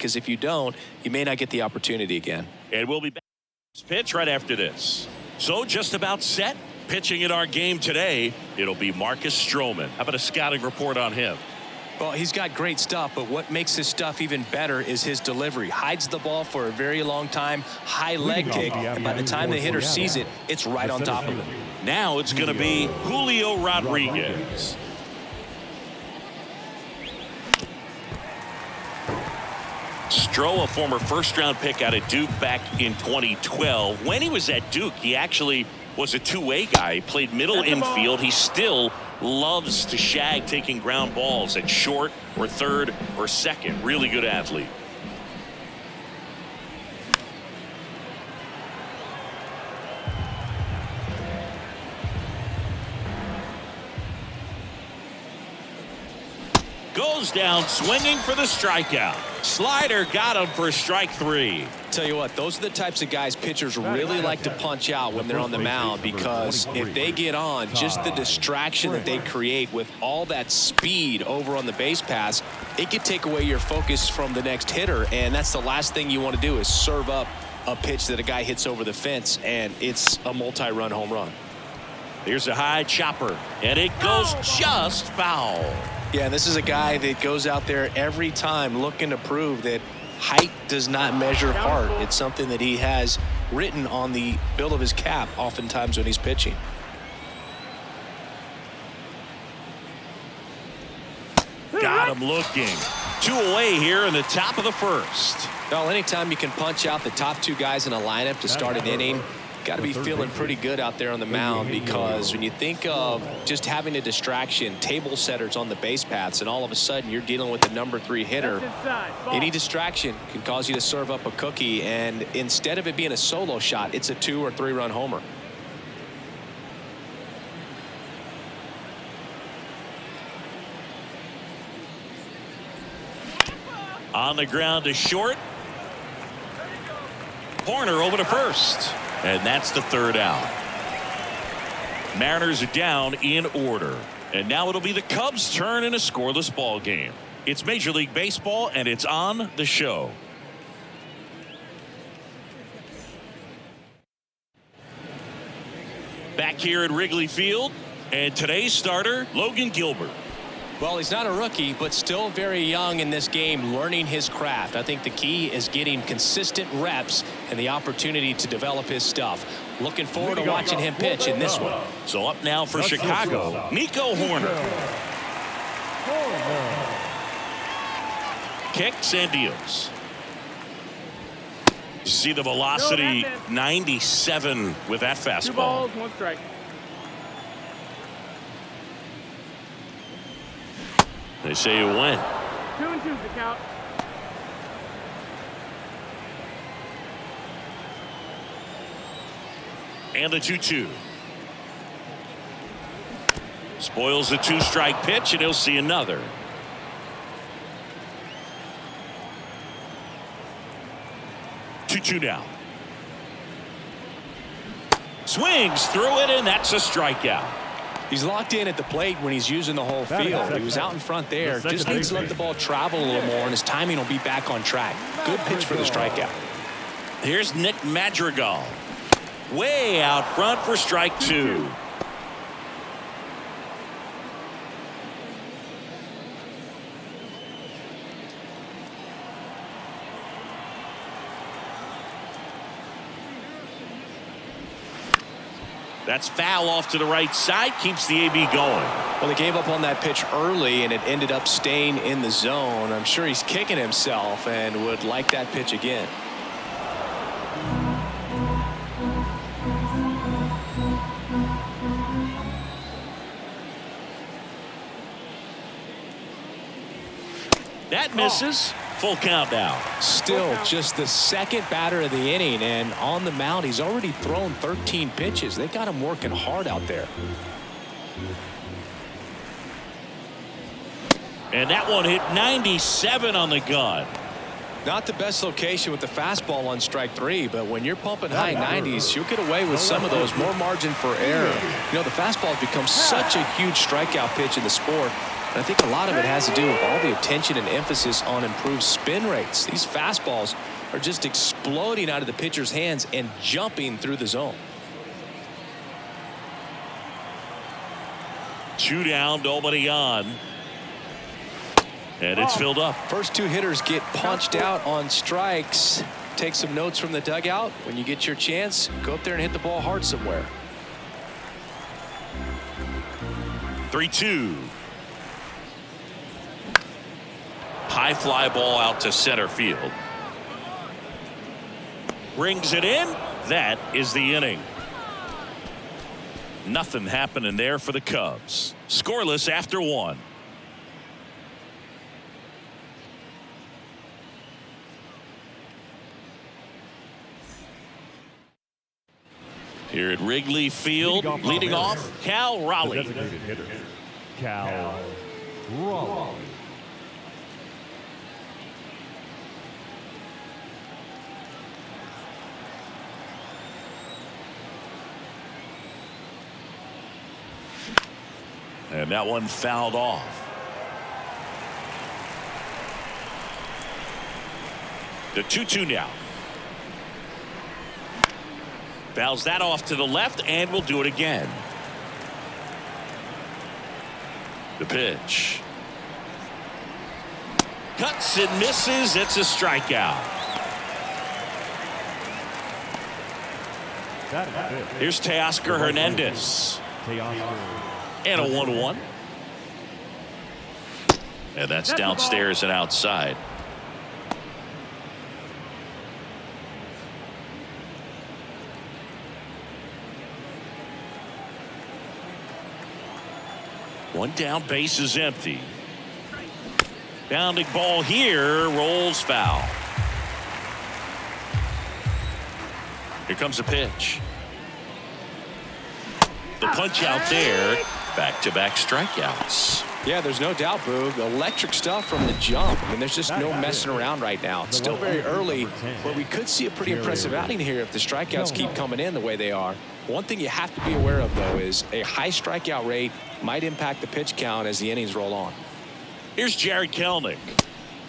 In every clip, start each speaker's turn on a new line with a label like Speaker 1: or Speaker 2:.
Speaker 1: because if you don't, you may not get the opportunity again.
Speaker 2: And we'll be back. Pitch right after this. So just about set. Pitching in our game today, it'll be Marcus Stroman. How about a scouting report on him?
Speaker 1: Well, he's got great stuff, but what makes his stuff even better is his delivery. Hides the ball for a very long time, high leg kick, and by the time the hitter sees it, it's right on top of him.
Speaker 2: Now it's going to be Julio Rodriguez. Stroh, a former first-round pick out of Duke back in 2012. When he was at Duke, he actually was a two-way guy. He played middle infield. He still loves to shag taking ground balls at short or third or second. Really good athlete. Goes down swinging for the strikeout. Slider got him for strike three.
Speaker 1: Tell you what, those are the types of guys pitchers really like to punch out when they're on the mound, because if they get on, just the distraction that they create with all that speed over on the base pass, it could take away your focus from the next hitter, and that's the last thing you want to do is serve up a pitch that a guy hits over the fence, and it's a multi-run home run.
Speaker 2: Here's a high chopper, and it goes just foul.
Speaker 1: Yeah, this is a guy that goes out there every time looking to prove that height does not measure heart. It's something that he has written on the bill of his cap oftentimes when he's pitching.
Speaker 2: Got him looking. 2 away here in the top of the first.
Speaker 1: Well, anytime you can punch out the top two guys in a lineup to start an inning, got to be feeling pretty good out there on the mound, because when you think of just having a distraction, table setters on the base paths, and all of a sudden you're dealing with the number 3 hitter, any distraction can cause you to serve up a cookie, and instead of it being a solo shot, it's a 2 or 3 run homer.
Speaker 2: On the ground to short. Corner over to first. And that's the third out. Mariners are down in order. And now it'll be the Cubs' turn in a scoreless ball game. It's Major League Baseball, and it's on the show. Back here at Wrigley Field, and today's starter, Logan Gilbert.
Speaker 1: Well, he's not a rookie, but still very young in this game, learning his craft. I think the key is getting consistent reps and the opportunity to develop his stuff. Looking forward to watching him pitch in this one.
Speaker 2: So up now for Chicago, Nico Hoerner. Kicks and deals. You see the velocity, 97 with that fastball.
Speaker 3: 2 balls, 1 strike.
Speaker 2: They say you win.
Speaker 3: 2-2 the count.
Speaker 2: And the 2-2. Spoils the 2-strike pitch, and he'll see another. Two down. Swings through it, and that's a strikeout.
Speaker 1: He's locked in at the plate when he's using the whole field. He was out in front there. Just needs to let the ball travel a little more, and his timing will be back on track. Good pitch for the strikeout.
Speaker 2: Here's Nick Madrigal. Way out front for strike 2. That's foul off to the right side, keeps the AB going.
Speaker 1: Well, they gave up on that pitch early, and it ended up staying in the zone. I'm sure he's kicking himself and would like that pitch again.
Speaker 2: That misses. Full count now.
Speaker 1: Still just the second batter of the inning, and on the mound he's already thrown 13 pitches. They got him working hard out there.
Speaker 2: And that one hit 97 on the gun.
Speaker 1: Not the best location with the fastball on strike 3, but when you're pumping high 90s, you'll get away with some of those. More margin for error. You know, the fastball has become such a huge strikeout pitch in the sport. I think a lot of it has to do with all the attention and emphasis on improved spin rates. These fastballs are just exploding out of the pitcher's hands and jumping through the zone.
Speaker 2: 2 down, nobody on. And it's filled up.
Speaker 1: First 2 hitters get punched out on strikes. Take some notes from the dugout. When you get your chance, go up there and hit the ball hard somewhere.
Speaker 2: 3-2. High fly ball out to center field. Rings it in. That is the inning. Nothing happening there for the Cubs. Scoreless after 1. Here at Wrigley Field, leading off, Cal Raleigh.
Speaker 4: Cal Raleigh.
Speaker 2: And that one fouled off. The 2-2 now. Fouls that off to the left, and we'll do it again. The pitch. Cuts and misses. It's a strikeout. Here's Teoscar Hernandez. And a 1-1. And that's downstairs and outside. One down, base is empty. Bounding ball here, rolls foul. Here comes a pitch. The punch out there. Back-to-back strikeouts.
Speaker 1: Yeah, there's no doubt, Boog. Electric stuff from the jump. I mean, there's just no messing around right now. It's still very early, but we could see a pretty impressive outing here if the strikeouts keep coming in the way they are. One thing you have to be aware of, though, is a high strikeout rate might impact the pitch count as the innings roll on.
Speaker 2: Here's Jared Kelenic.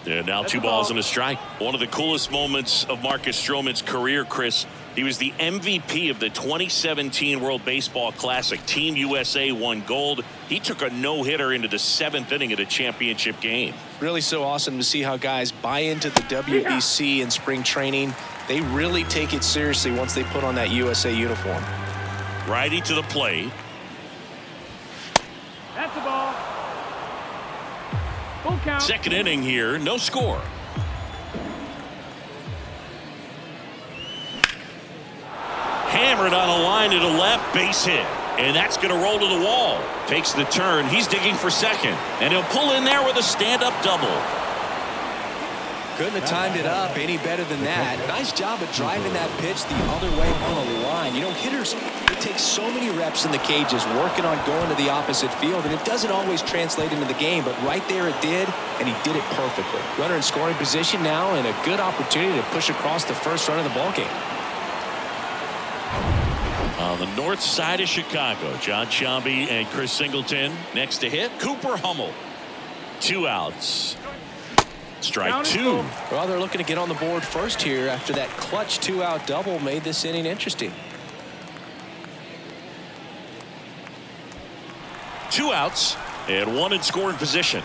Speaker 2: And now 2 balls and a strike. One of the coolest moments of Marcus Stroman's career, Chris. He was the MVP of the 2017 World Baseball Classic. Team USA won gold. He took a no-hitter into the 7th inning of the championship game.
Speaker 1: Really so awesome to see how guys buy into the WBC in spring training. They really take it seriously once they put on that USA uniform.
Speaker 2: Righty to the plate.
Speaker 3: That's the ball. Full count.
Speaker 2: Second inning here, no score. Hammered on a line to the left, base hit. And that's going to roll to the wall. Takes the turn. He's digging for second. And he'll pull in there with a stand-up double.
Speaker 1: Couldn't have timed it up any better than that. Nice job of driving that pitch the other way on the line. You know, hitters, it takes so many reps in the cages working on going to the opposite field, and it doesn't always translate into the game, but right there it did, and he did it perfectly. Runner in scoring position now, and a good opportunity to push across the first run of the ballgame.
Speaker 2: On the north side of Chicago, John Sciambi and Chris Singleton. Next to hit, Cooper Hummel. 2 outs. Strike 2.
Speaker 1: Well, they're looking to get on the board first here after that clutch 2-out double made this inning interesting.
Speaker 2: 2 outs and 1 in scoring position.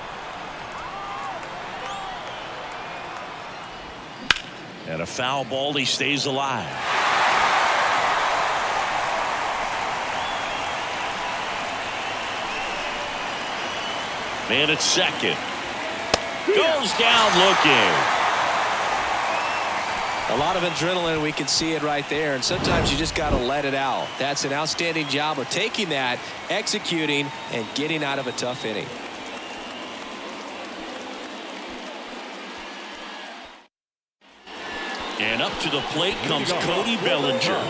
Speaker 2: And a foul ball, he stays alive. Man at second. Goes down looking.
Speaker 1: A lot of adrenaline, we can see it right there, and sometimes you just got to let it out. That's an outstanding job of taking that, executing, and getting out of a tough inning.
Speaker 2: And up to the plate comes Cody Bellinger.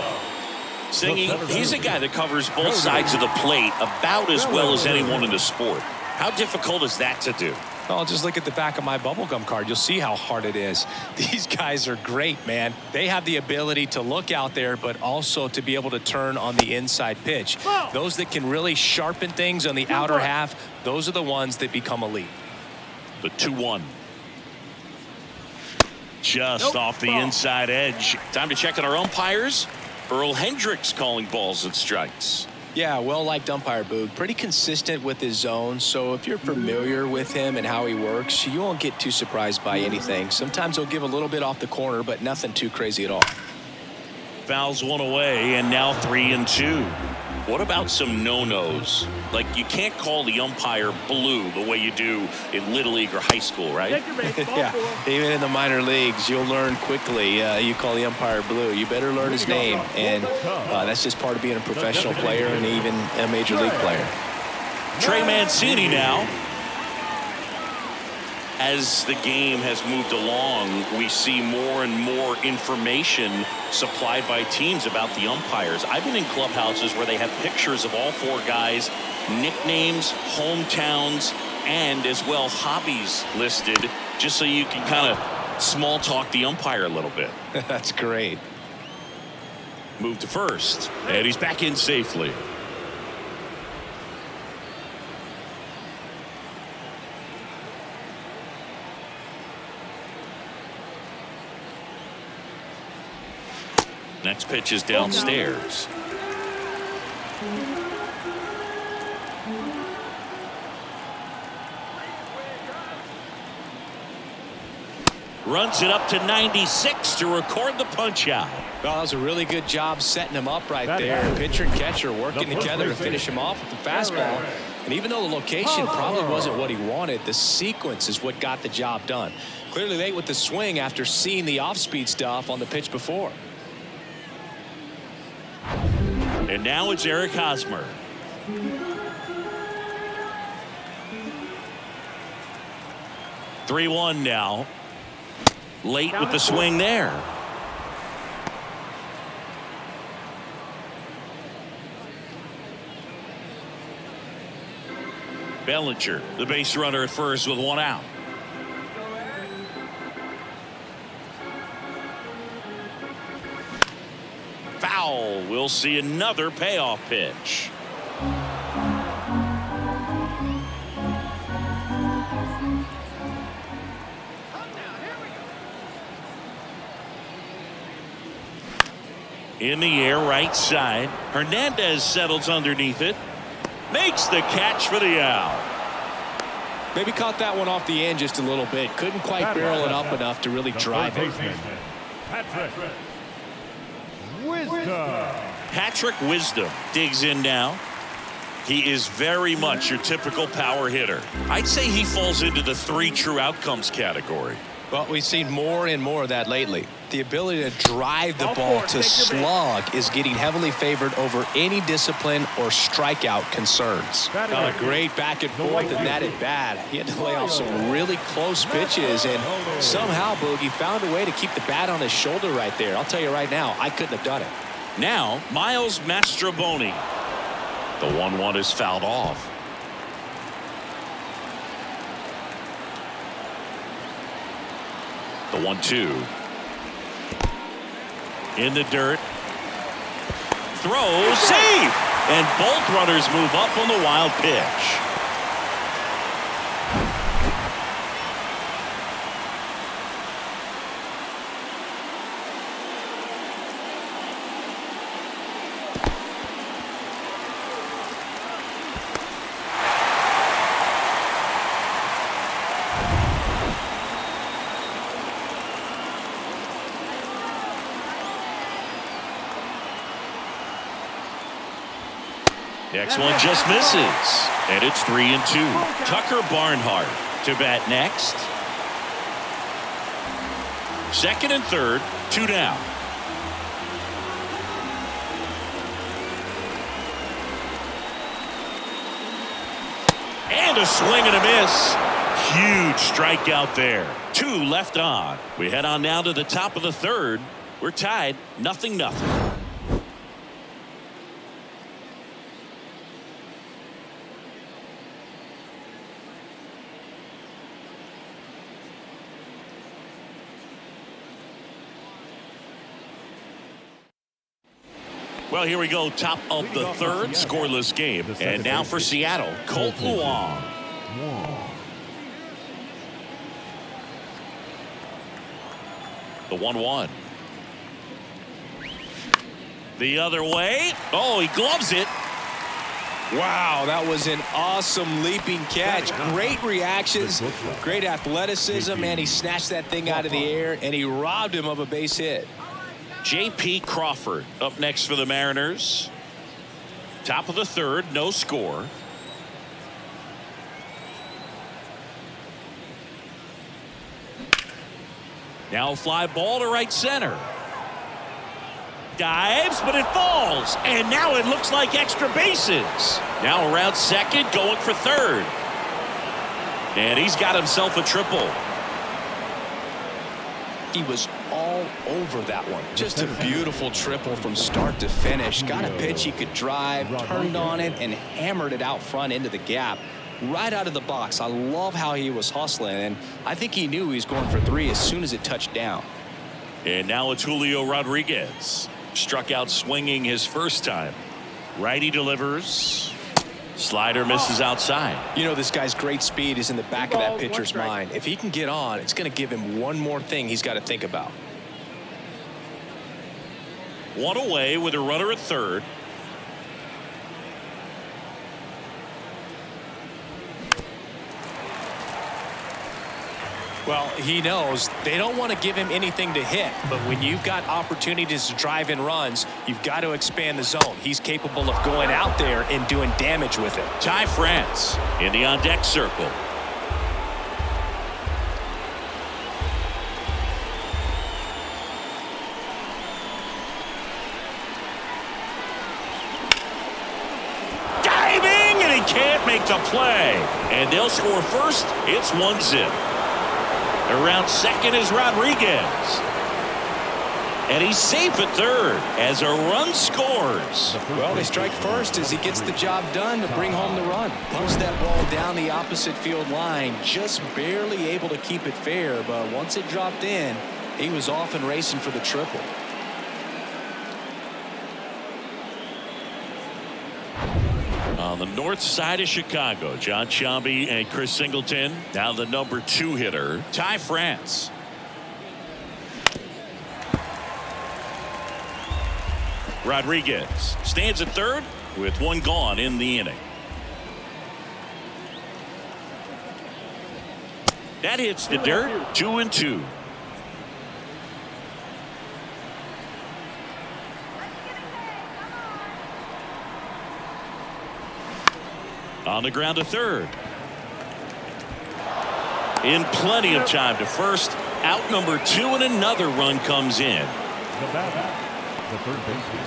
Speaker 2: Singing, he's a guy that covers both sides of the plate about as well as anyone in the sport. How difficult is that to do?
Speaker 1: Oh, just look at the back of my bubblegum card. You'll see how hard it is. These guys are great, man. They have the ability to look out there, but also to be able to turn on the inside pitch. Those that can really sharpen things on the outer half, those are the ones that become elite.
Speaker 2: The 2-1. Just off the inside edge. Time to check on our umpires. Earl Hendricks calling balls and strikes.
Speaker 1: Yeah, well-liked umpire, Boog. Pretty consistent with his zone, so if you're familiar with him and how he works, you won't get too surprised by anything. Sometimes he'll give a little bit off the corner, but nothing too crazy at all.
Speaker 2: Fouls one away, and now 3-2. What about some no-nos? Like, you can't call the umpire blue the way you do in Little League or high school, right?
Speaker 3: Take your base, ball
Speaker 1: Yeah,
Speaker 3: four.
Speaker 1: even in the minor leagues, you'll learn quickly. You call the umpire blue. You better learn his name, and that's just part of being a professional player and even a major league player.
Speaker 2: Trey Mancini now. As the game has moved along, we see more and more information supplied by teams about the umpires. I've been in clubhouses where they have pictures of all four guys, nicknames, hometowns, and as well hobbies listed, just so you can kind of small talk the umpire a little bit.
Speaker 1: That's great.
Speaker 2: Move to first, and he's back in safely. Next pitch is downstairs. Runs it up to 96 to record the punch out.
Speaker 1: Well, that was a really good job setting him up right there. Pitcher and catcher working together to finish him off with the fastball. And even though the location probably wasn't what he wanted, the sequence is what got the job done. Clearly late with the swing after seeing the off-speed stuff on the pitch before.
Speaker 2: And now it's Eric Hosmer. (3-1) now. Late with the swing there. Bellinger, the base runner at first with one out. Foul. We'll see another payoff pitch. In the air, right side. Hernandez settles underneath it. Makes the catch for the out.
Speaker 1: Maybe caught that one off the end just a little bit. Couldn't quite barrel it up enough to really drive it.
Speaker 2: Patrick Wisdom digs in now. He is very much your typical power hitter. I'd say he falls into the 3 true outcomes category.
Speaker 1: Well, we've seen more and more of that lately. The ability to drive the ball to slug is getting heavily favored over any discipline or strikeout concerns. A great back and forth, and that at bat. He had to lay off some really close pitches, and somehow, Boogie found a way to keep the bat on his shoulder right there. I'll tell you right now, I couldn't have done it.
Speaker 2: Now, Miles Mastrobuoni. The 1-1 is fouled off. The 1-2. In the dirt. Throw, save! And both runners move up on the wild pitch. Next one just misses. And it's 3-2. Tucker Barnhart to bat next. Second and third, 2 down. And a swing and a miss. Huge strikeout there. 2 left on. We head on now to the top of the third. We're tied 0-0. Well, here we go. Top of the third, scoreless game. And now for Seattle, Colt Luong. The 1-1. The other way. Oh, he gloves it.
Speaker 1: Wow, that was an awesome leaping catch. Great reactions, great athleticism, and he snatched that thing out of the air, and he robbed him of a base hit.
Speaker 2: J.P. Crawford up next for the Mariners. Top of the third, no score. Now a fly ball to right center. Dives, but it falls. And now it looks like extra bases. Now around second, going for third. And he's got himself a triple.
Speaker 1: He was all over that one. Just a beautiful triple from start to finish. Got a pitch he could drive, turned on it, and hammered it out front into the gap. Right out of the box. I love how he was hustling, and I think he knew he was going for three as soon as it touched down.
Speaker 2: And now it's Julio Rodriguez. Struck out swinging his first time. Righty delivers. Slider misses outside.
Speaker 1: You know, this guy's great speed is in the back of that pitcher's mind. If he can get on, it's going to give him one more thing he's got to think about.
Speaker 2: One away with a runner at third.
Speaker 1: Well, he knows they don't want to give him anything to hit, but when you've got opportunities to drive in runs, you've got to expand the zone. He's capable of going out there and doing damage with it.
Speaker 2: Ty France in the on-deck circle. Diving, and he can't make the play. And they'll score first. It's 1-0. Around second is Rodriguez. And he's safe at third as a run scores.
Speaker 1: Well, they strike first as he gets the job done to bring home the run. Punts that ball down the opposite field line, just barely able to keep it fair, but once it dropped in, he was off and racing for the triple.
Speaker 2: On the north side of Chicago, John Sciambi and Chris Singleton. Now the number 2 hitter, Ty France. Rodriguez stands at third with one gone in the inning. That hits the dirt. 2-2. On the ground to third. In plenty of time to first. Out number 2, and another run comes in.
Speaker 4: The third baseman,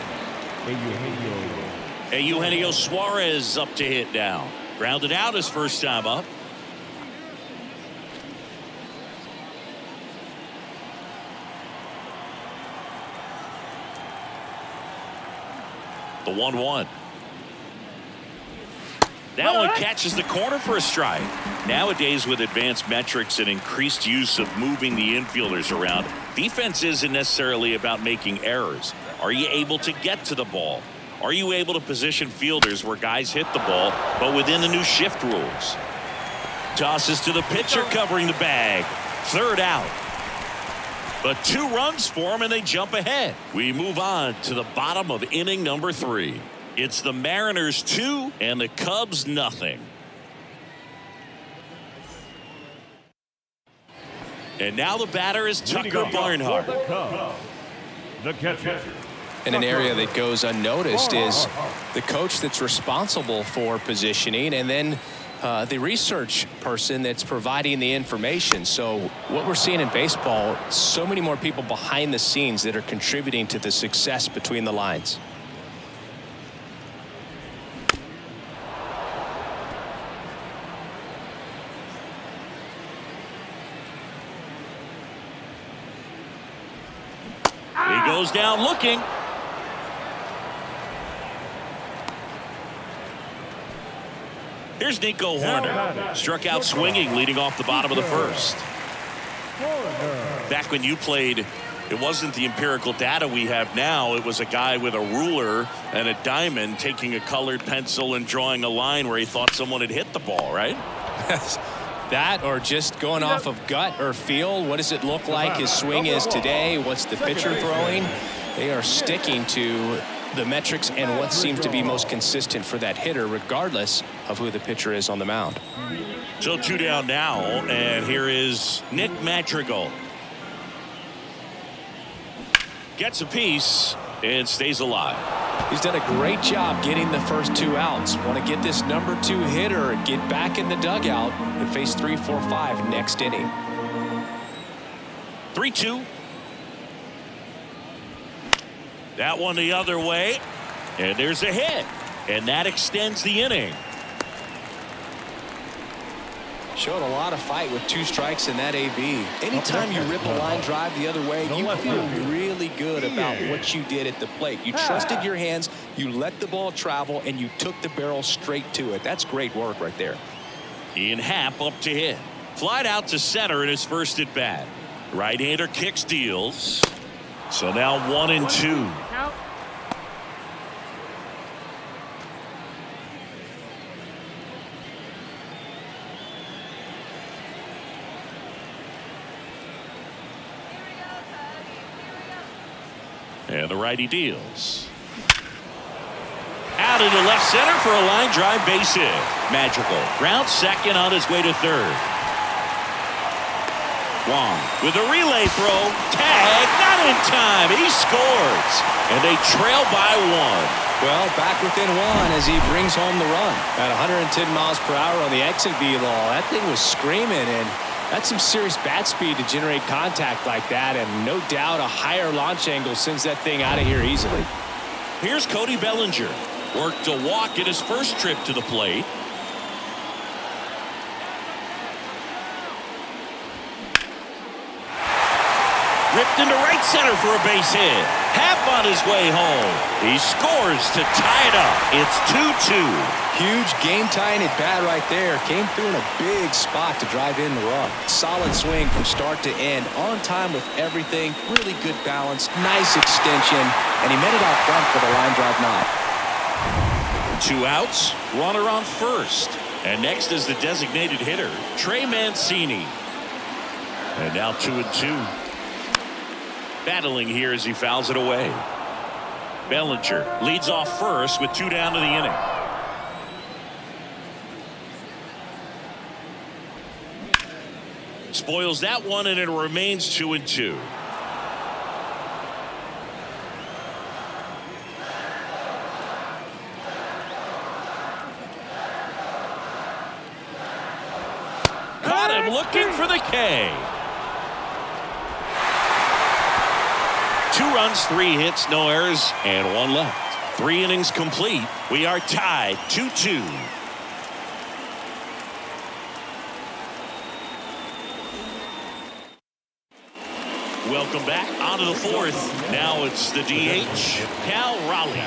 Speaker 2: Eugenio Suarez up to hit now. Grounded out his first time up. The 1-1. That one catches the corner for a strike. Nowadays, with advanced metrics and increased use of moving the infielders around, defense isn't necessarily about making errors. Are you able to get to the ball? Are you able to position fielders where guys hit the ball, but within the new shift rules? Tosses to the pitcher covering the bag. Third out. But 2 runs for him, and they jump ahead. We move on to the bottom of inning number 3. It's the Mariners 2 and the Cubs nothing. And now the batter is Tucker Barnhart.
Speaker 4: the catcher.
Speaker 1: And an area that goes unnoticed is the coach that's responsible for positioning, and then the research person that's providing the information. So what we're seeing in baseball, so many more people behind the scenes that are contributing to the success between the lines.
Speaker 2: He goes down looking. Here's Nico Horner. Struck out swinging, leading off the bottom of the first. Back when you played it wasn't the empirical data we have now. It was a guy with a ruler and a diamond taking a colored pencil and drawing a line where he thought someone had hit the ball, right?
Speaker 1: That or just going off of gut or feel. What does it look like his swing is today? What's the pitcher throwing? They are sticking to the metrics and what seems to be most consistent for that hitter, regardless of who the pitcher is on the mound.
Speaker 2: So 2 down now, and here is Nick Madrigal. Gets a piece and stays alive.
Speaker 1: He's done a great job getting the first 2 outs. Want to get this number 2 hitter, get back in the dugout, and face 3, 4, 5 next inning.
Speaker 2: 3-2. That one the other way, and there's a hit, and that extends the inning.
Speaker 1: Showed a lot of fight with 2 strikes in that AB. Anytime you rip a line drive the other way, you feel really good about what you did at the plate. You trusted your hands, you let the ball travel, and you took the barrel straight to it. That's great work right there.
Speaker 2: Ian Happ up to hit. Flied out to center in his first at bat. Right-hander kicks, deals. So now 1-2.
Speaker 3: Count.
Speaker 2: And the righty deals. Out into left center for a line drive base hit. Madrigal grounds second on his way to third. Wong with a relay throw. Tag, not in time. He scores. And they trail by 1.
Speaker 1: Well, back within 1 as he brings home the run. At 110 miles per hour on the exit velo. That thing was screaming, and that's some serious bat speed to generate contact like that, and no doubt a higher launch angle sends that thing out of here easily.
Speaker 2: Here's Cody Bellinger. Worked a walk in his first trip to the plate. Ripped into right center for a base hit. Happ on his way home. He scores to tie it up. It's 2-2.
Speaker 1: Huge game-tying at bat right there. Came through in a big spot to drive in the run. Solid swing from start to end. On time with everything. Really good balance. Nice extension. And he met it out front for the line drive knock.
Speaker 2: 2 outs. Runner on first. And next is the designated hitter, Trey Mancini. And now 2-2. Battling here as he fouls it away. Bellinger leads off first with 2 down to the inning. Spoils that one, and it remains 2-2. Caught him looking for the K. 2 runs, 3 hits, no errors, and 1 left. 3 innings complete. We are tied 2-2. Welcome back onto the 4th. Now it's the DH, Cal Raleigh.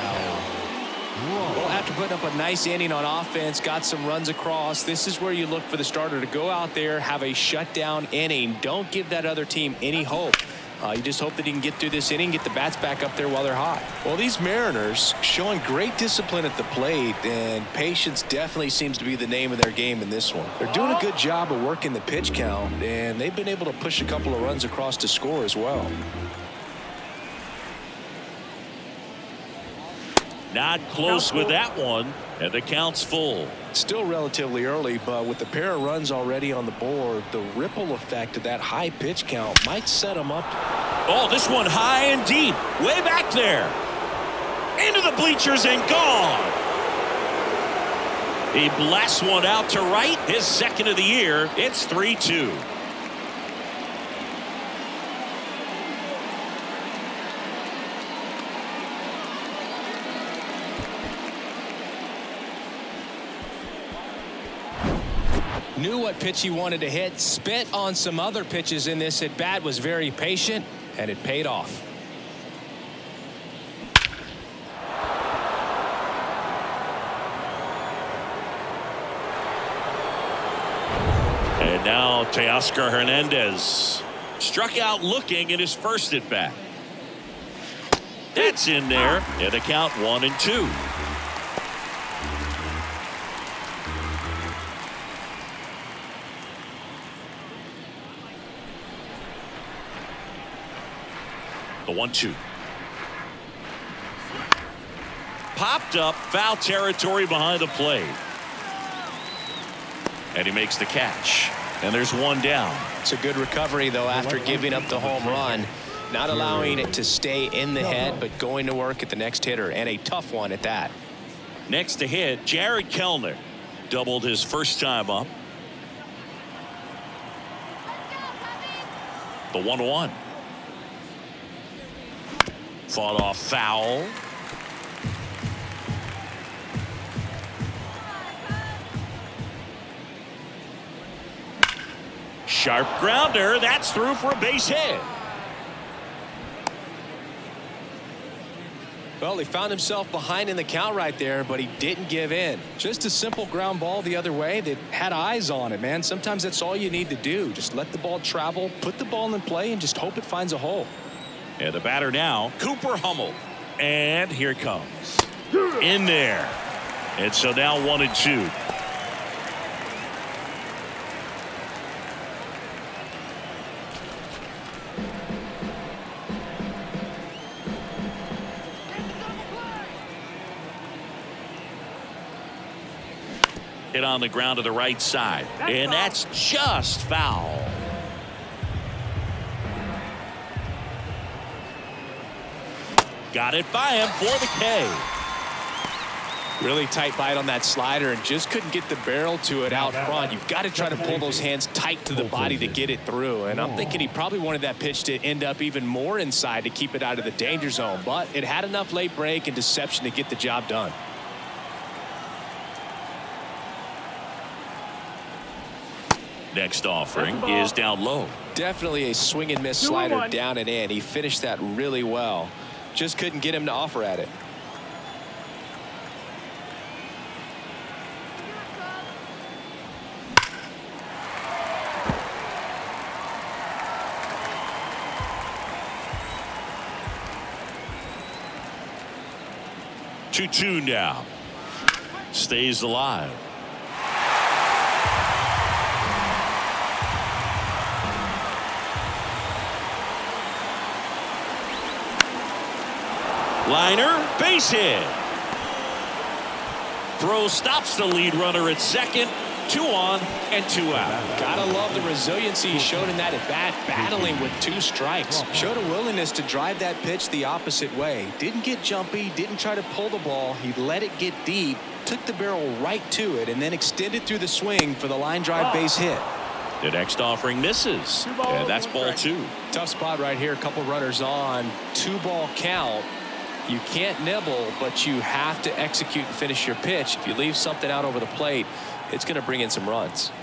Speaker 1: Well, after putting up a nice inning on offense, got some runs across, this is where you look for the starter to go out there, have a shutdown inning. Don't give that other team any hope. You just hope that he can get through this inning, get the bats back up there while they're hot. Well, these Mariners showing great discipline at the plate, and patience definitely seems to be the name of their game in this one. They're doing a good job of working the pitch count, and they've been able to push a couple of runs across to score as well.
Speaker 2: Not close with that one, and the count's full.
Speaker 1: Still relatively early, but with the pair of runs already on the board, the ripple effect of that high pitch count might set them up.
Speaker 2: Oh, this one high and deep, way back there. Into the bleachers and gone. He blasts one out to right, his second of the year. It's 3-2.
Speaker 1: Knew what pitch he wanted to hit, spit on some other pitches in this at bat, was very patient, and it paid off. And
Speaker 2: now Teoscar Hernandez Struck out looking in his first at bat. That's in there, and the count 1-2. The 1-2. Popped up, foul territory behind the plate. And he makes the catch. And there's one down.
Speaker 1: It's a good recovery, though, after giving up the home run. Not allowing it to stay in the head, but going to work at the next hitter, and a tough one at that.
Speaker 2: Next to hit, Jared Kellner doubled his first time up. The 1-1. Fought off foul. Sharp grounder. That's through for a base hit.
Speaker 1: Well, he found himself behind in the count right there, but he didn't give in. Just a simple ground ball the other way that had eyes on it, man. Sometimes that's all you need to do. Just let the ball travel, put the ball in play, and just hope it finds a hole.
Speaker 2: And the batter now, Cooper Hummel. And here it comes. In there. And so now 1-2. Hit on the ground to the right side. And that's just foul. Got it by him for the K.
Speaker 1: Really tight bite on that slider and just couldn't get the barrel to it out front. You've got to try to pull those hands tight to the body to get it through. And I'm thinking he probably wanted that pitch to end up even more inside to keep it out of the danger zone. But it had enough late break and deception to get the job done.
Speaker 2: Next offering is down low.
Speaker 1: Definitely a swing and miss slider down and in. He finished that really well. Just couldn't get him to offer at it.
Speaker 2: Two now. Stays alive. Liner, base hit. Throw stops the lead runner at second. 2 on and 2 out.
Speaker 1: Gotta love the resiliency he showed in that at bat, battling with 2 strikes. Showed a willingness to drive that pitch the opposite way. Didn't get jumpy, didn't try to pull the ball. He let it get deep, took the barrel right to it, and then extended through the swing for the line drive base hit.
Speaker 2: The next offering misses. And that's ball 2.
Speaker 1: Tough spot right here. A couple runners on. 2-ball count. You can't nibble, but you have to execute and finish your pitch. If you leave something out over the plate, it's going to bring in some runs.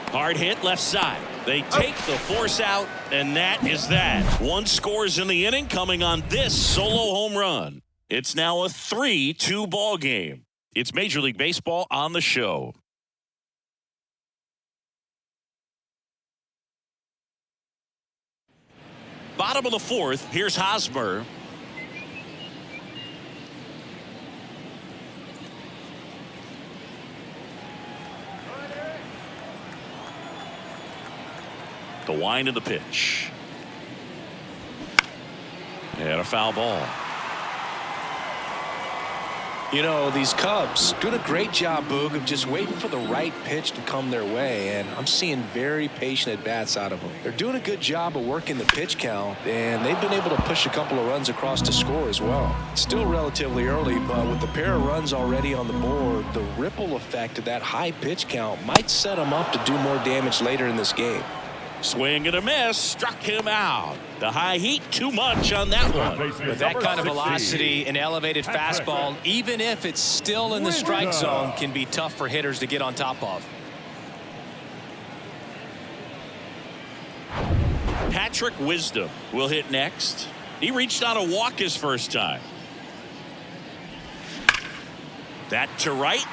Speaker 2: Hard hit left side. They take the force out, and that is that. 1 scores in the inning coming on this solo home run. It's now a 3-2 ball game. It's Major League Baseball on the show. Bottom of the 4th, here's Hosmer. The wind of the pitch. And a foul ball.
Speaker 1: You know, these Cubs doing a great job, Boog, of just waiting for the right pitch to come their way, and I'm seeing very patient at-bats out of them. They're doing a good job of working the pitch count, and they've been able to push a couple of runs across to score as well. It's still relatively early, but with the pair of runs already on the board, the ripple effect of that high pitch count might set them up to do more damage later in this game.
Speaker 2: Swing and a miss, struck him out. The high heat, too much on that one.
Speaker 1: With that kind of velocity, an elevated fastball, even if it's still in the strike zone, can be tough for hitters to get on top of.
Speaker 2: Patrick Wisdom will hit next. He reached on a walk his first time. That to right.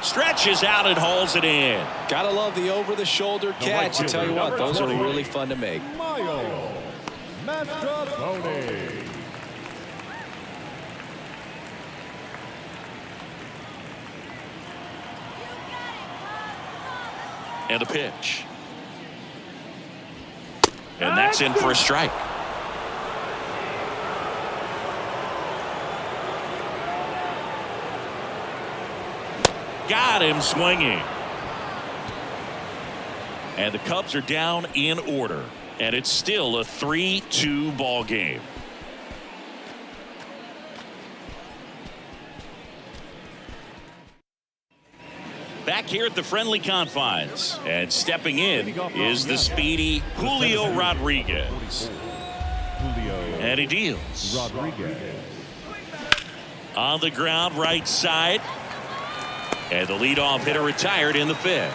Speaker 2: Stretches out and hauls it in.
Speaker 1: Gotta love the over-the-shoulder catch. I tell you what, those are really fun to make.
Speaker 2: And a pitch. And that's in for a strike. Got him swinging. And the Cubs are down in order. And it's still a 3-2 ball game. Back here at the friendly confines. And stepping in is the speedy Julio Rodriguez. And he deals. On the ground, right side. And the leadoff hitter retired in the fifth.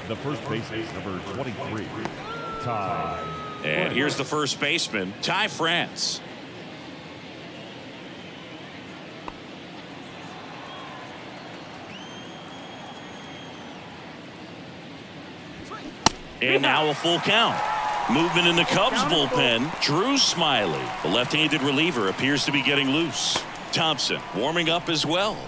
Speaker 4: The first baseman, number 23, Ty.
Speaker 2: And here's the first baseman, Ty France. And now a full count. Movement in the Cubs bullpen. Drew Smiley, the left-handed reliever, appears to be getting loose. Thompson warming up as well.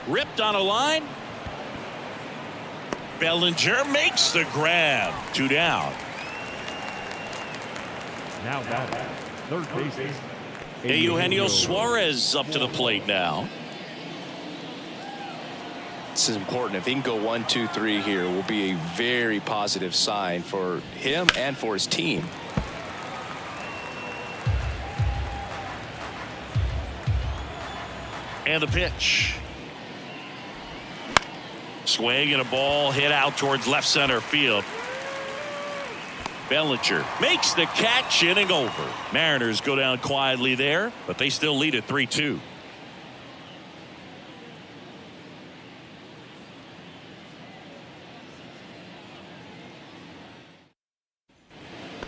Speaker 2: Ripped on a line. Bellinger makes the grab. 2 down.
Speaker 4: Now batting, third baseman,
Speaker 2: Eugenio Suarez up to the plate now.
Speaker 1: This is important. If he can go 1, 2, 3 here, will be a very positive sign for him and for his team.
Speaker 2: And the pitch. Swing and a ball hit out towards left center field. Bellinger makes the catch, inning over. Mariners go down quietly there, but they still lead at 3-2.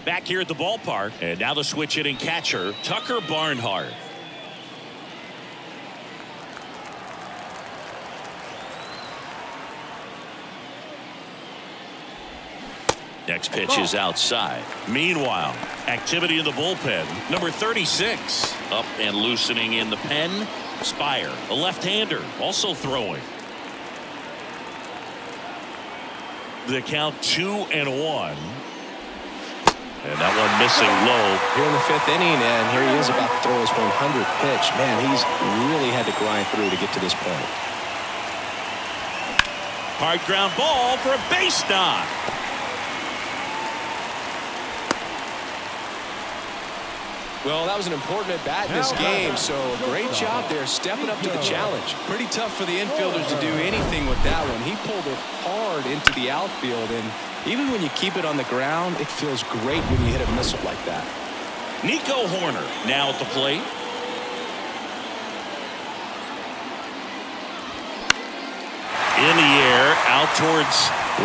Speaker 2: Back here at the ballpark, and now the switch hitting catcher, Tucker Barnhart. Next pitch is outside. Meanwhile, activity in the bullpen. Number 36 up and loosening in the pen. Spire, a left-hander, also throwing. The count 2-1. And that one missing low.
Speaker 1: Here in the 5th inning, and here he is about to throw his 100th pitch. Man, he's really had to grind through to get to this point.
Speaker 2: Hard ground ball for a base knock.
Speaker 1: Well, that was an important at bat in this game, so a great job there stepping up to the challenge. Pretty tough for the infielders to do anything with that one. He pulled it hard into the outfield, and even when you keep it on the ground, it feels great when you hit a missile like that.
Speaker 2: Nico Horner now at the plate. In the air, out towards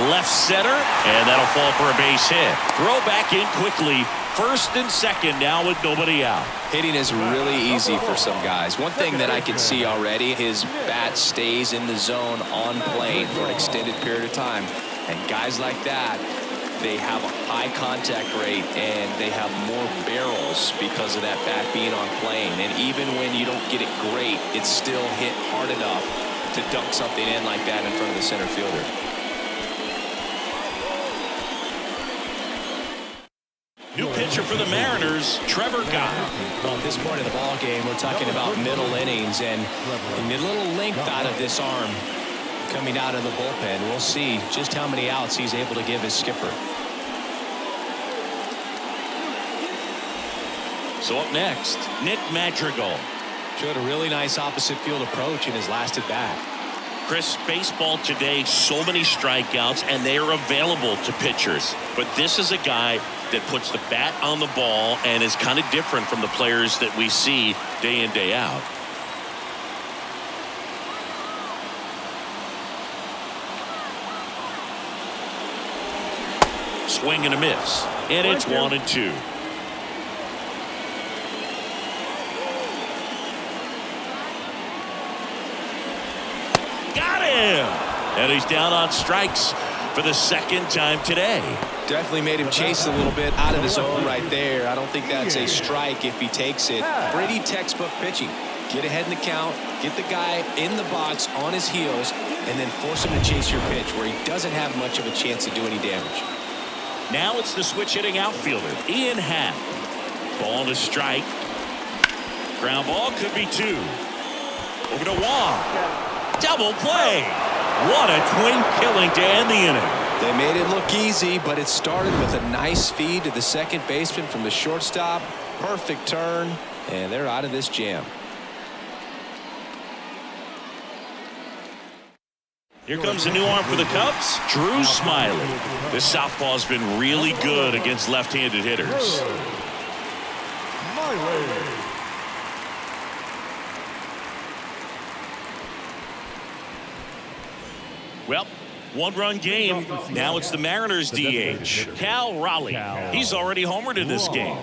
Speaker 2: left center, and that'll fall for a base hit. Throw back in quickly. First and second now with nobody out.
Speaker 1: Hitting is really easy for some guys. One thing that I can see already, his bat stays in the zone on plane for an extended period of time. And guys like that, they have a high contact rate and they have more barrels because of that bat being on plane. And even when you don't get it great, it's still hit hard enough to dunk something in like that in front of the center fielder.
Speaker 2: New pitcher for the Mariners, Trevor Gott.
Speaker 1: Well, at this point of the ball game, we're talking about middle innings, and a little length out of this arm coming out of the bullpen. We'll see just how many outs he's able to give his skipper.
Speaker 2: So up next, Nick Madrigal.
Speaker 1: Showed a really nice opposite field approach in his last at bat.
Speaker 2: Chris, baseball today, so many strikeouts, and they are available to pitchers. But this is a guy that puts the bat on the ball and is kind of different from the players that we see day in, day out. Swing and a miss. And it's 1-2. Got him! And he's down on strikes for the second time today.
Speaker 1: Definitely made him chase a little bit out of the zone right there. I don't think that's a strike if he takes it. Pretty textbook pitching. Get ahead in the count, get the guy in the box on his heels, and then force him to chase your pitch where he doesn't have much of a chance to do any damage.
Speaker 2: Now it's the switch hitting outfielder, Ian Happ. Ball to strike. Ground ball could be 2. Over to Wong. Double play. What a twin killing to end the inning.
Speaker 1: They made it look easy, but it started with a nice feed to the second baseman from the shortstop. Perfect turn, and they're out of this jam.
Speaker 2: Here comes a new arm for the Cubs, Drew Smiley. This southpaw's been really good against left-handed hitters. Well, one-run game. Now it's the Mariners DH, Cal Raleigh. He's already homered in this game.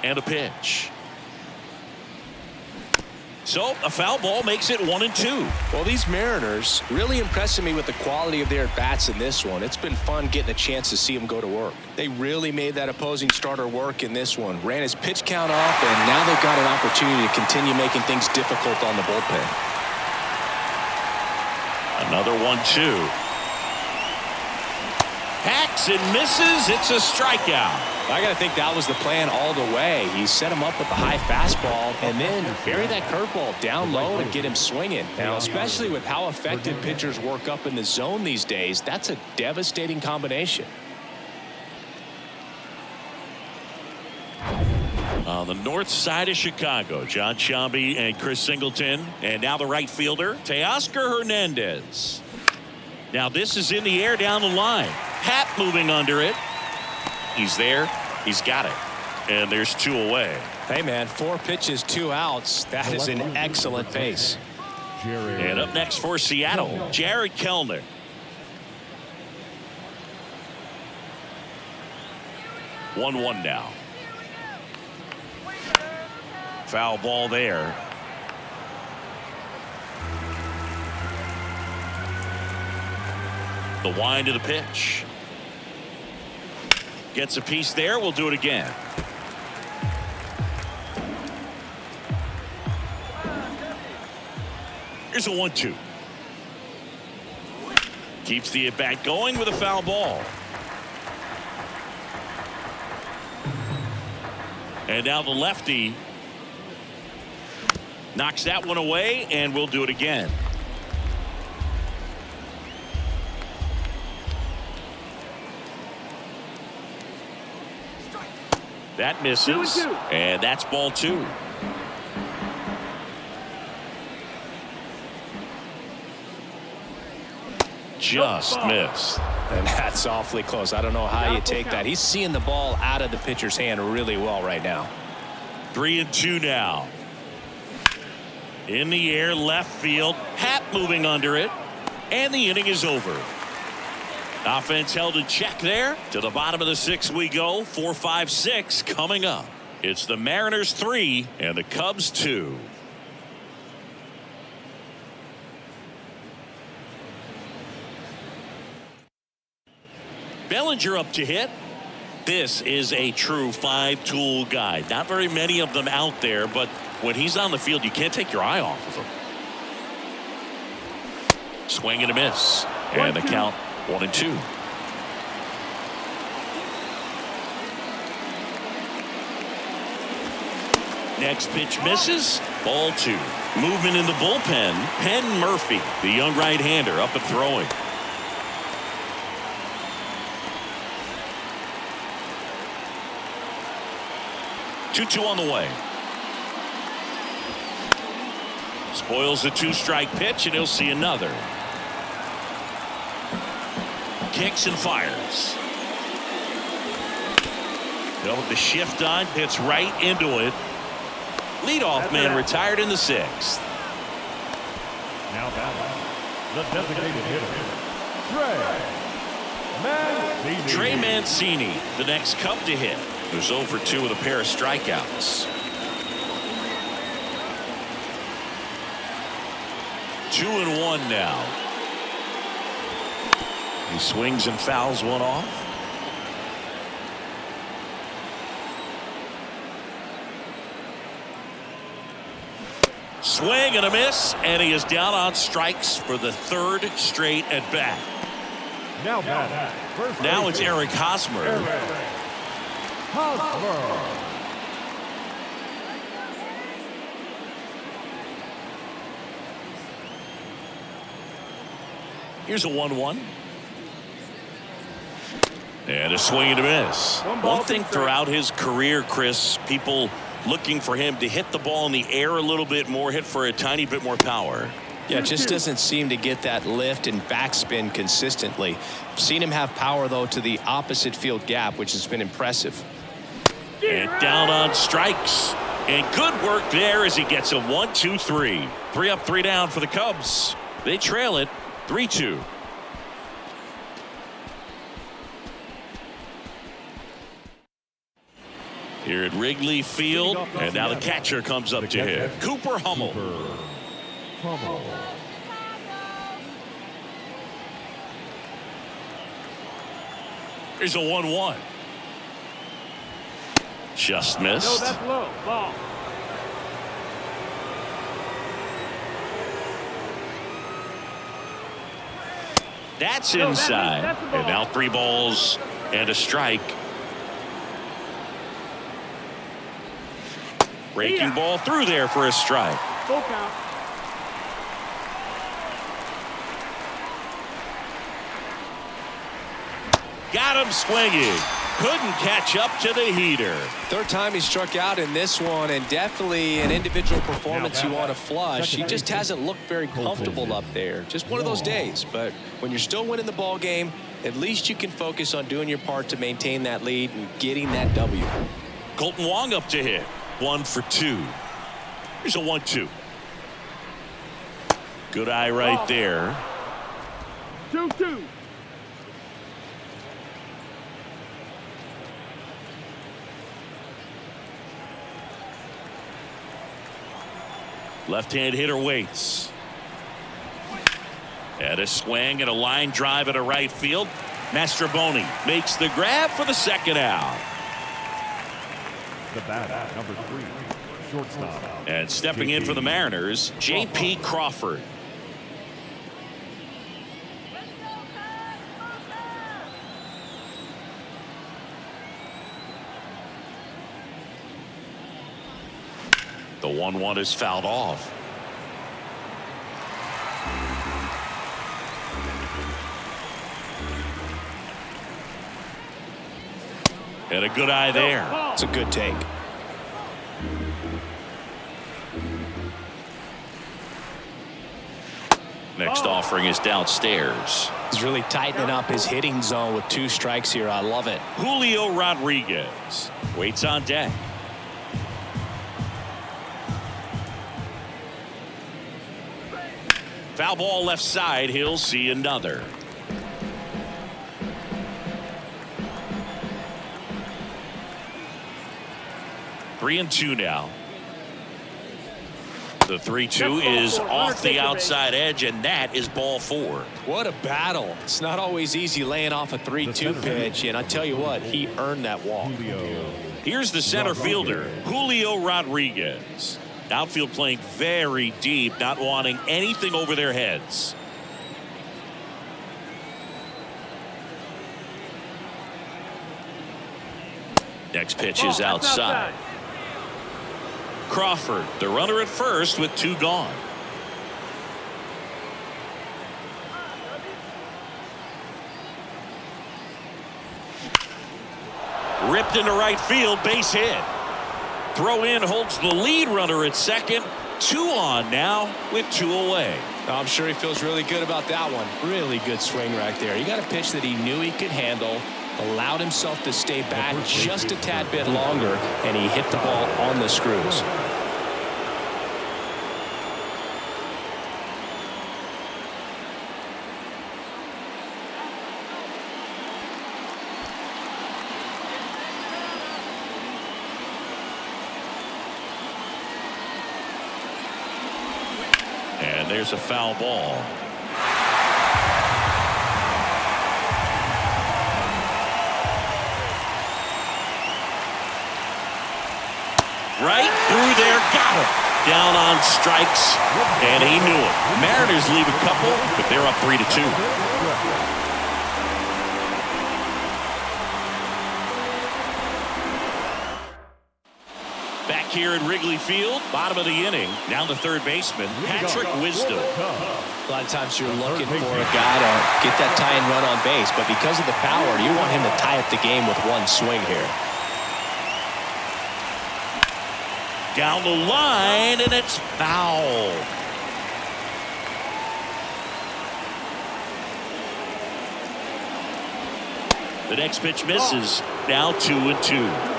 Speaker 2: And a pitch. So a foul ball makes it 1-2.
Speaker 1: Well, these Mariners really impressing me with the quality of their at-bats in this one. It's been fun getting a chance to see them go to work. They really made that opposing starter work in this one. Ran his pitch count off, and now they've got an opportunity to continue making things difficult on the bullpen.
Speaker 2: Another 1-2. Hacks and misses. It's a strikeout.
Speaker 1: I got to think that was the plan all the way. He set him up with the high fastball and then bury that curveball down low to get him swinging. Now, especially with how effective pitchers work up in the zone these days, that's a devastating combination.
Speaker 2: On the north side of Chicago, John Sciambi and Chris Singleton. And now the right fielder, Teoscar Hernandez. Now this is in the air down the line. Happ moving under it. He's there. He's got it. And there's 2 away.
Speaker 1: Hey, man, 4 pitches, 2 outs. That is an excellent pace.
Speaker 2: And up next for Seattle, Jared Kellner. One now. Foul ball there. The wind to the pitch. Gets a piece there. We'll do it again. Here's a 1-2. Keeps the at-bat going with a foul ball. And now the lefty knocks that one away, and we'll do it again. That misses, and that's ball 2. Just missed.
Speaker 1: And that's awfully close. I don't know how you take that. He's seeing the ball out of the pitcher's hand really well right now.
Speaker 2: 3-2 now. In the air, left field. Happ moving under it, and the inning is over. Offense held in check there. To the bottom of the 6th we go. 4-5-6 coming up. It's the Mariners 3 and the Cubs 2. Bellinger up to hit. This is a true 5-tool guy. Not very many of them out there, but when he's on the field, you can't take your eye off of him. Swing and a miss. And the count 1-2. Next pitch misses. Ball 2. Movement in the bullpen. Penn Murphy, the young right-hander, up and throwing. Two on the way. Spoils the 2-strike pitch, and he'll see another. Kicks and fires. He'll with the shift on, hits right into it. Leadoff man retired in the 6th.
Speaker 4: Now batting, the designated hitter,
Speaker 2: Trey Mancini, the next Cub to hit. Who's 0 for 2 with a pair of strikeouts. 2-1 now. He swings and fouls one off. Swing and a miss, and he is down on strikes for the 3rd straight at bat. Now it's Eric Hosmer. Here's a 1-1. And a swing and a miss. One thing throughout his career, Chris, people looking for him to hit the ball in the air a little bit more, hit for a tiny bit more power.
Speaker 1: Yeah, just doesn't seem to get that lift and backspin consistently. Seen him have power, though, to the opposite field gap, which has been impressive.
Speaker 2: And down on strikes. And good work there as he gets a 1-2-3. 3 up, 3 down for the Cubs. They trail it 3-2. Here at Wrigley Field, and now the catcher comes up to hit. Cooper Hummel. Here's a 1-1. Just missed.
Speaker 3: No, that's low. Ball.
Speaker 2: That's inside. And now 3 balls and a strike. Breaking ball through there for a strike.
Speaker 3: Full count.
Speaker 2: Got him swinging. Couldn't catch up to the heater.
Speaker 1: 3rd time he struck out in this one, and definitely an individual performance you want to flush. He just hasn't looked very comfortable up there. Just one of those days. But when you're still winning the ball game, at least you can focus on doing your part to maintain that lead and getting that W.
Speaker 2: Colton Wong up to hit. 1 for 2. Here's a 1-2. Good eye right there.
Speaker 3: 2-2.
Speaker 2: Left-hand hitter waits. And a swing and a line drive at a right field. Mastrobuoni makes the grab for the 2nd out.
Speaker 4: The bat, number 3, shortstop.
Speaker 2: And stepping in for the Mariners, J.P. Crawford. The 1-1 is fouled off. And a good eye there.
Speaker 1: It's a good take.
Speaker 2: Next offering is downstairs.
Speaker 1: He's really tightening up his hitting zone with 2 strikes here. I love it.
Speaker 2: Julio Rodriguez waits on deck. Foul ball left side. He'll see another. Three and 2 now. The 3-2 is off the outside edge, and that is ball 4.
Speaker 1: What a battle. It's not always easy laying off a 3-2 pitch, and I tell you what, he earned that walk.
Speaker 2: Here's the center fielder, Julio Rodriguez. Outfield playing very deep, not wanting anything over their heads. Next pitch is outside. Crawford, the runner at first with 2 gone. Ripped into right field, base hit. Throw in holds the lead runner at second. 2 on now with 2 away.
Speaker 1: I'm sure he feels really good about that one. Really good swing right there. He got a pitch that he knew he could handle, allowed himself to stay back just a tad bit longer, and he hit the ball on the screws.
Speaker 2: And there's a foul ball. Right through there, got him. Down on strikes, and he knew it. Mariners leave a couple, but they're up 3-2. Back here at Wrigley Field, bottom of the inning. Now the third baseman, Patrick Wisdom.
Speaker 1: A lot of times you're looking for a guy to get that tying run on base, but because of the power, you want him to tie up the game with one swing here.
Speaker 2: Down the line, and it's foul. The next pitch misses. Now 2-2.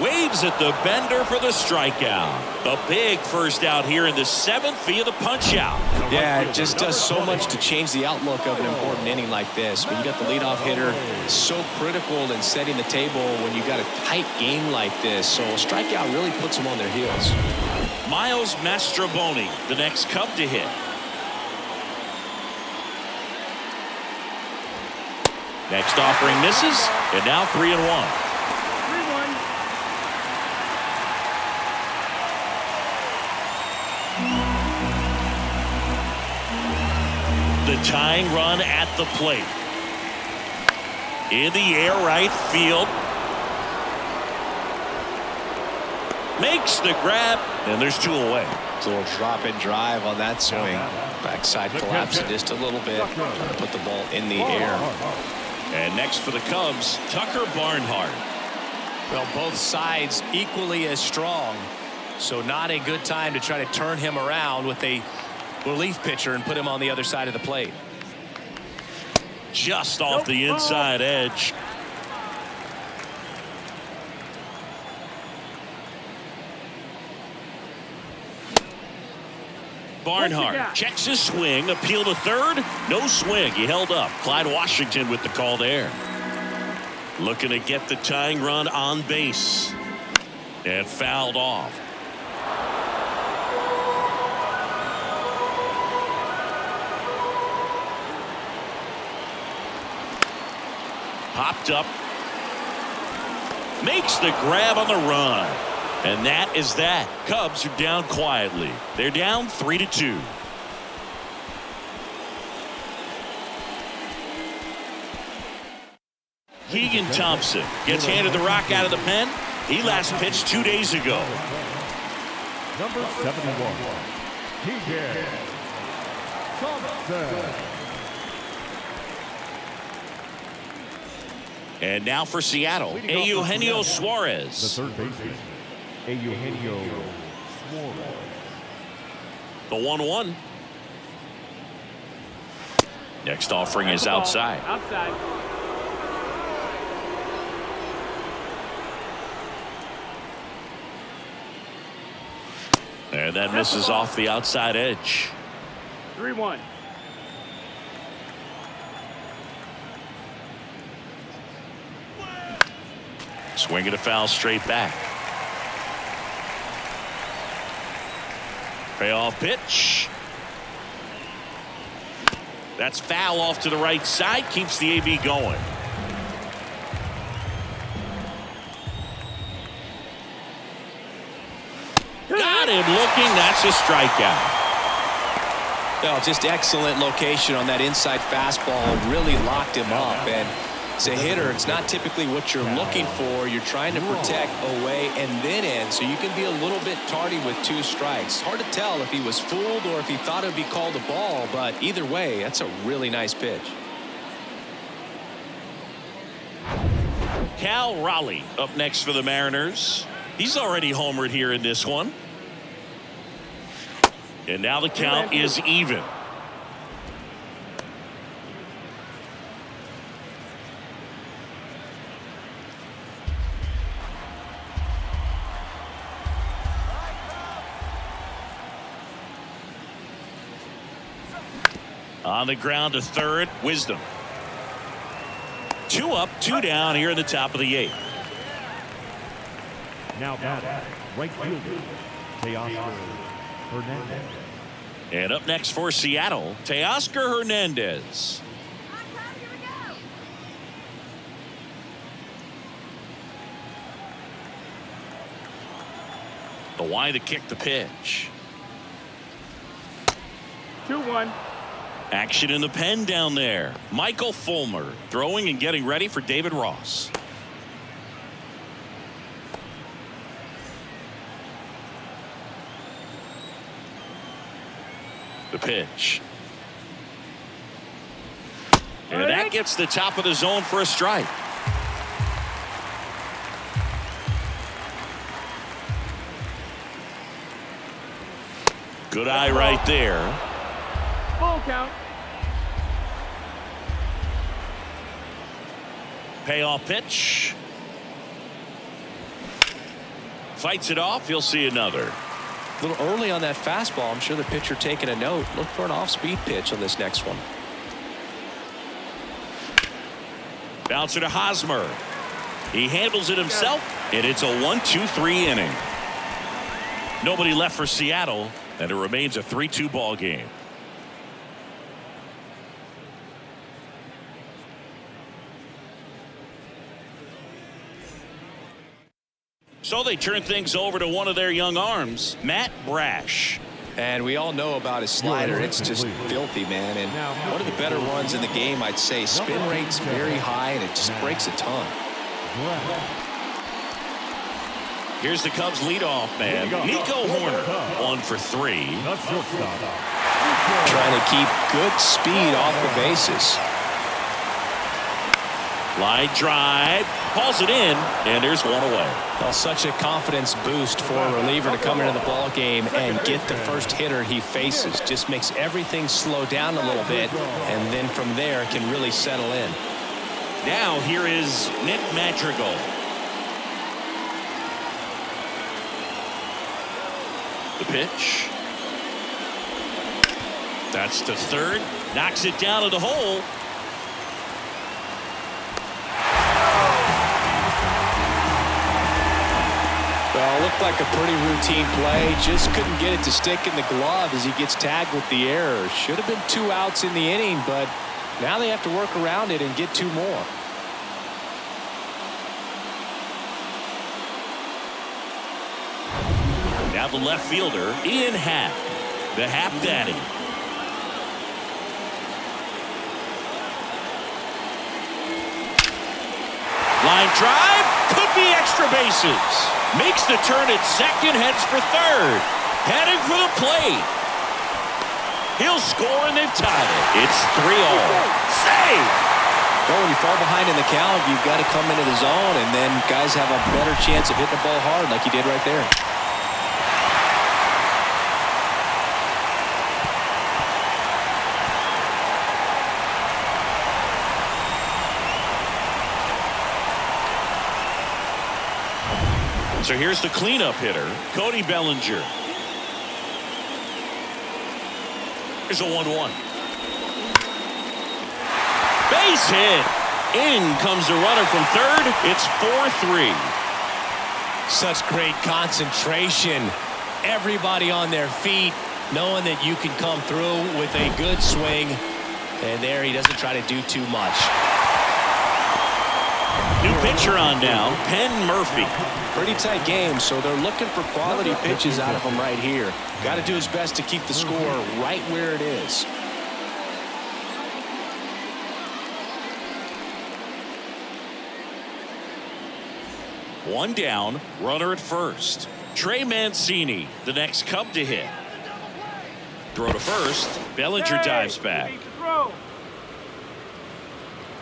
Speaker 2: Waves at the bender for the strikeout. A big first out here in the 7th via the punch out.
Speaker 1: Yeah, it just does so much to change the outlook of an important inning like this. When you got the leadoff hitter, so critical in setting the table when you got a tight game like this. So a strikeout really puts them on their heels.
Speaker 2: Miles Mastrobuoni, the next Cub to hit. Next offering misses, and now 3-1. The tying run at the plate. In the air, right field. Makes the grab, and there's 2 away.
Speaker 1: It's a little drop and drive on that swing. Backside collapsing just a little bit. Trying to put the ball in the air.
Speaker 2: And next for the Cubs, Tucker Barnhart.
Speaker 1: Well, both sides equally as strong. So not a good time to try to turn him around with a relief pitcher and put him on the other side of the plate.
Speaker 2: Just off the inside edge. Barnhart checks his swing, appeal to third, no swing. He held up. Clyde Washington with the call there. Looking to get the tying run on base. And fouled off. Popped up. Makes the grab on the run. And that is that. Cubs are down quietly. They're down 3-2. Keegan Thompson gets handed the rock out of the pen. He last pitched 2 days ago.
Speaker 4: Number 71, Keegan Thompson.
Speaker 2: And now for Seattle, Eugenio Suarez.
Speaker 4: The third baseman, Eugenio Suarez.
Speaker 2: The 1-1. Next offering is outside.
Speaker 3: Outside.
Speaker 2: And that misses off the outside edge.
Speaker 3: 3-1.
Speaker 2: Swinging a foul straight back. Payoff pitch. That's foul off to the right side. Keeps the AB going. Got him looking. That's a strikeout.
Speaker 1: Well, just excellent location on that inside fastball. Really locked him up. And as a hitter, it's not typically what you're looking for. You're trying to protect away and then in, so you can be a little bit tardy with 2 strikes. Hard to tell if he was fooled or if he thought it would be called a ball, but either way, that's a really nice pitch.
Speaker 2: Cal Raleigh up next for the Mariners. He's already homered here in this one. And now the count is even. On the ground to third, Wisdom. 2 up, 2 down here in the top of the 8th.
Speaker 4: Now batting, right fielder, Teoscar Hernandez.
Speaker 2: And up next for Seattle, Teoscar Hernandez. The Y to kick the pitch.
Speaker 3: 2-1.
Speaker 2: Action in the pen down there. Michael Fulmer throwing and getting ready for David Ross. The pitch. And that gets the top of the zone for a strike. Good eye right there.
Speaker 3: Full count.
Speaker 2: Payoff pitch. Fights it off. He'll see another.
Speaker 1: A little early on that fastball. I'm sure the pitcher taking a note. Look for an off-speed pitch on this next one.
Speaker 2: Bouncer to Hosmer. He handles it himself, and it's a 1-2-3 inning. Nobody left for Seattle, and it remains a 3-2 ball game. So they turn things over to one of their young arms, Matt Brash.
Speaker 1: And we all know about his slider. It's just filthy, man. And one of the better runs in the game, I'd say. Spin rate's very high, and it just breaks a ton.
Speaker 2: Here's the Cubs leadoff man, Nico Horner, 1 for 3.
Speaker 1: Trying to keep good speed off the bases.
Speaker 2: Line drive, calls it in, and there's one away.
Speaker 1: Well, such a confidence boost for a reliever to come into the ball game and get the first hitter he faces. Just makes everything slow down a little bit, and then from there can really settle in.
Speaker 2: Now here is Nick Madrigal. The pitch. That's to third. Knocks it down to the hole.
Speaker 1: Well, looked like a pretty routine play. Just couldn't get it to stick in the glove as he gets tagged with the error. Should have been 2 outs in the inning, but now they have to work around it and get 2 more.
Speaker 2: Now the left fielder, Ian Happ, the Happ Daddy. Line drive, could be extra bases. Makes the turn at second, heads for third. Heading for the plate. He'll score, and they've tied it. It's 3-all. Save!
Speaker 1: Well, when you fall behind in the count, you've got to come into the zone, and then guys have a better chance of hitting the ball hard like he did right there.
Speaker 2: So here's the cleanup hitter, Cody Bellinger. Here's a 1-1. Base hit. In comes the runner from third. It's 4-3.
Speaker 1: Such great concentration. Everybody on their feet, knowing that you can come through with a good swing. And there he doesn't try to do too much.
Speaker 2: New pitcher on now, Penn Murphy.
Speaker 1: Pretty tight game, so they're looking for quality pitches out of him right here. Got to do his best to keep the score right where it is.
Speaker 2: One down, runner at first. Trey Mancini, the next Cub to hit. Throw to first. Bellinger dives back.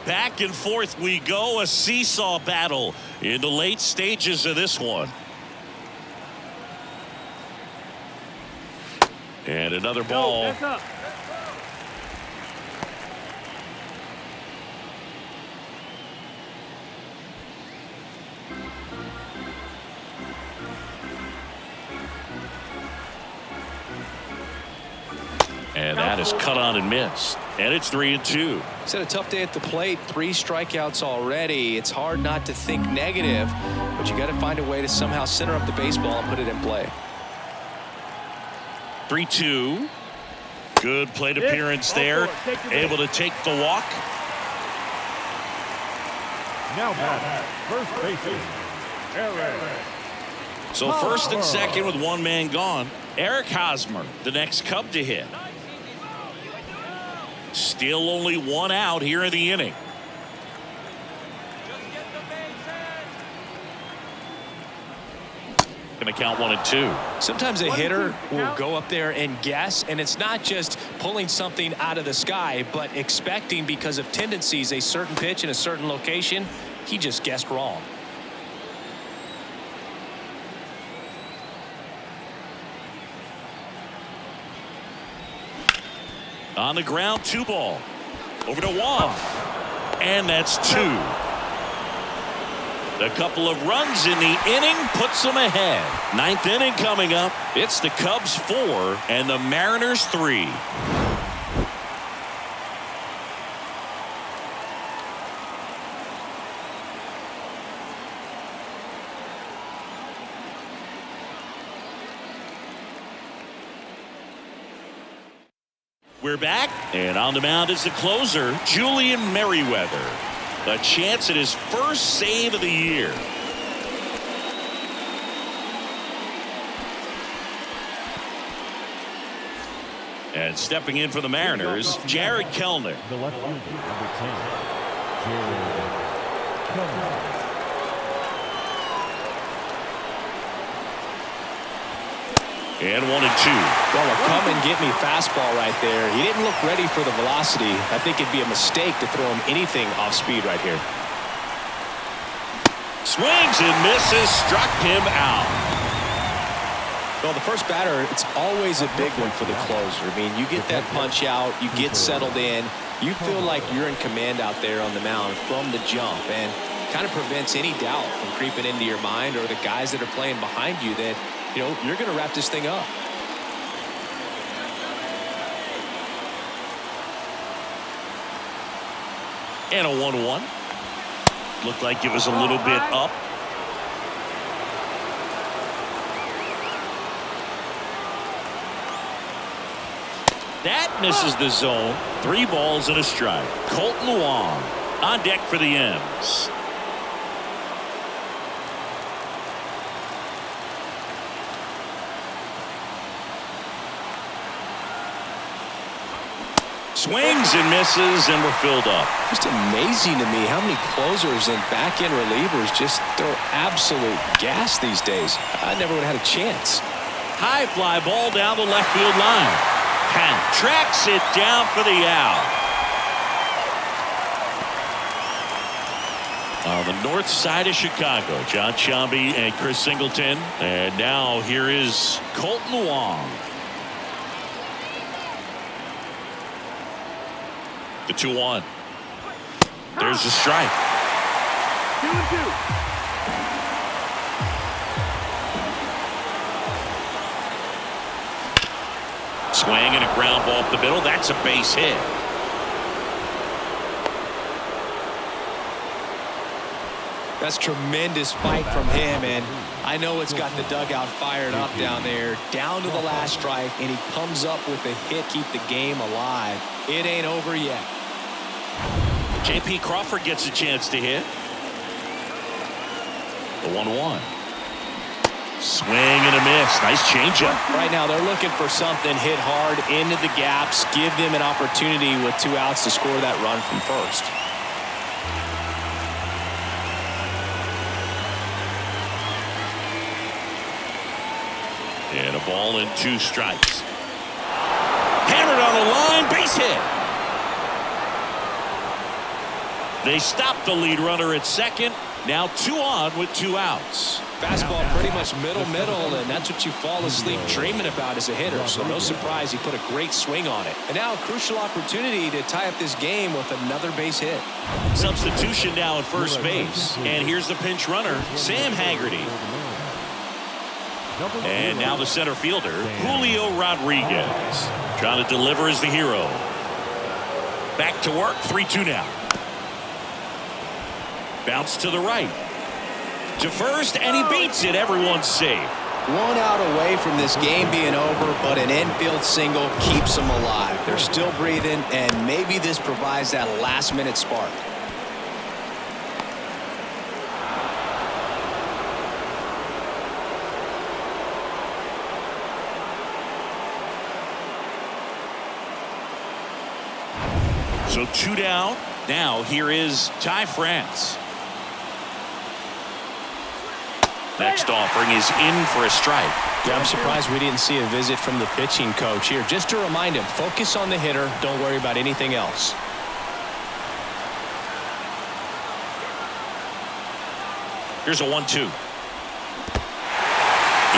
Speaker 2: Back and forth we go, a seesaw battle in the late stages of this one. And another ball. And that is cut on and missed. And it's 3-2.
Speaker 1: He's had a tough day at the plate. 3 strikeouts already. It's hard not to think negative, but you got to find a way to somehow center up the baseball and put it in play.
Speaker 2: 3-2. Good plate appearance there. Able to take the walk.
Speaker 4: Now back, first baseman, Eric.
Speaker 2: So first and second with one man gone. Eric Hosmer, the next Cub to hit. Still only 1 out here in the inning. Going to count 1-2.
Speaker 1: Sometimes a hitter will go up there and guess, and it's not just pulling something out of the sky, but expecting because of tendencies a certain pitch in a certain location. He just guessed wrong.
Speaker 2: On the ground, 2 ball. Over to Wong. And that's 2. A couple of runs in the inning puts them ahead. 9th inning coming up. It's the Cubs 4 and the Mariners 3. We're back, and on the mound is the closer, Julian Merriweather. A chance at his first save of the year. And stepping in for the Mariners, Jared Kellner.
Speaker 4: The left fielder, number 10, Jared Kellner.
Speaker 2: And 1-2.
Speaker 1: Well, a come-and-get-me fastball right there. He didn't look ready for the velocity. I think it'd be a mistake to throw him anything off speed right here.
Speaker 2: Swings and misses, struck him out.
Speaker 1: Well, the first batter, it's always a big one for the closer. I mean, you get that punch out, you get settled in, you feel like you're in command out there on the mound from the jump, and kind of prevents any doubt from creeping into your mind or the guys that are playing behind you that, you know, you're going to wrap this thing up.
Speaker 2: And a 1-1. Looked like it was a little bit up. That misses the zone. 3 balls and a strike. Colton Wong on deck for the M's. Swings and misses, and we're filled up.
Speaker 1: Just amazing to me how many closers and back-end relievers just throw absolute gas these days. I never would have had a chance.
Speaker 2: High fly ball down the left field line. Pat tracks it down for the out. On the north side of Chicago, John Sciambi and Chris Singleton. And now here is Colton Wong. The 2-1. There's the strike.
Speaker 3: 2-2.
Speaker 2: Swing and a ground ball up the middle. That's a base hit.
Speaker 1: That's tremendous fight from him, and I know it's got the dugout fired up down there, down to the last strike, and he comes up with a hit, keep the game alive. It ain't over yet.
Speaker 2: J.P. Crawford gets a chance to hit. The 1-1. Swing and a miss. Nice changeup.
Speaker 1: Right now they're looking for something, hit hard into the gaps, give them an opportunity with 2 outs to score that run from first.
Speaker 2: And a ball and 2 strikes. Hammered on the line, base hit. They stop the lead runner at second. Now 2 on with 2 outs.
Speaker 1: Fastball pretty much middle, and that's what you fall asleep dreaming about as a hitter. So no surprise he put a great swing on it. And now a crucial opportunity to tie up this game with another base hit.
Speaker 2: Substitution now at first base. And here's the pinch runner, Sam Haggerty. And now the center fielder, Julio Rodriguez. Trying to deliver as the hero. Back to work. 3-2 now. Bounce to the right. To first, and he beats it. Everyone's safe.
Speaker 1: 1 out away from this game being over, but an infield single keeps them alive. They're still breathing, and maybe this provides that last-minute spark.
Speaker 2: So 2 down. Now here is Ty France. Next offering is in for a strike.
Speaker 1: Yeah, I'm surprised we didn't see a visit from the pitching coach here. Just to remind him, focus on the hitter. Don't worry about anything else.
Speaker 2: Here's a 1-2.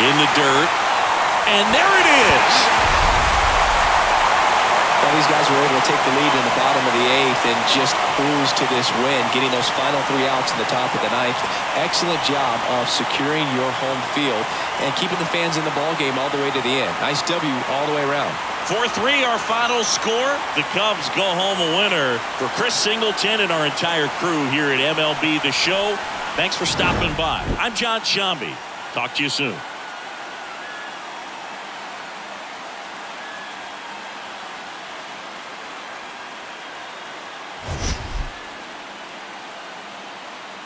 Speaker 2: In the dirt. And there it is.
Speaker 1: Well, these guys were able to take the lead in the bottom of the 8th and just cruise to this win, getting those final 3 outs in the top of the 9th. Excellent job of securing your home field and keeping the fans in the ball game all the way to the end. Nice W all the way around.
Speaker 2: 4-3 our final score. The Cubs go home a winner. For Chris Singleton and our entire crew here at MLB The Show, thanks for stopping by. I'm John Shambi. Talk to you soon.